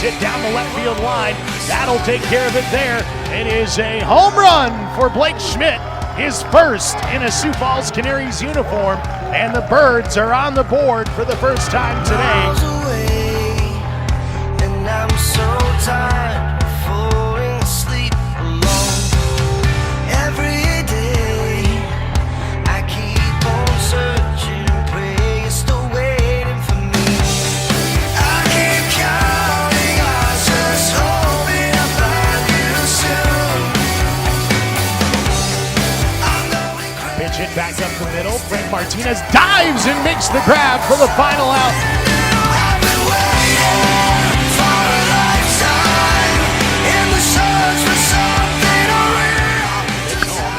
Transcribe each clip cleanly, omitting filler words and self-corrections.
hit down the left field line. That'll take care of it there. It is a home run for Blake Schmidt, his first in a Sioux Falls Canaries uniform, and the Birds are on the board for the first time today. Pitch hit back up the middle. Frank Martinez dives and makes the grab for the final out.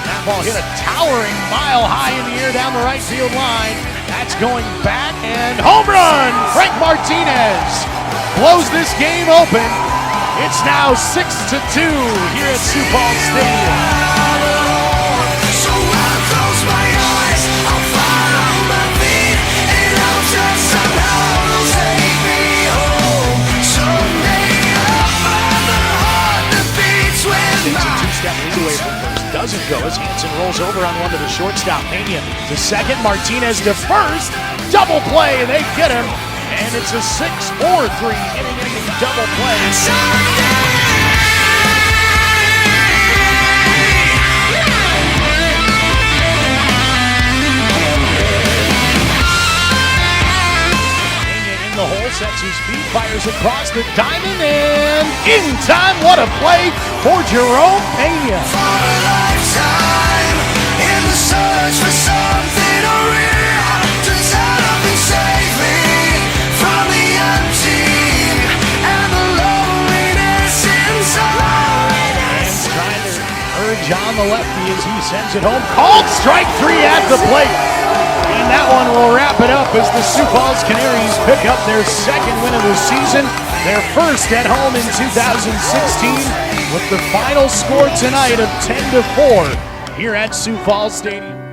That ball hit a towering mile high in the air down the right field line. That's going back and home run! Frank Martinez blows this game open. It's now 6-2 here at Sioux Falls Stadium. Step away from first, doesn't go as Hansen rolls over on one to the shortstop. Pena to second, Martinez to first, double play, and they get him, and it's a 6-4-3 inning double play. The hole sets his feet, fires across the diamond, and in time, what a play for Jerome Pena. For a lifetime, in the search for something real, to set up and save me from the empty and the loneliness inside. And trying to urge on the lefty as he sends it home. Called strike 3 at the plate. And that one will wrap it up as the Sioux Falls Canaries pick up their second win of the season, their first at home in 2016, with the final score tonight of 10-4 here at Sioux Falls Stadium.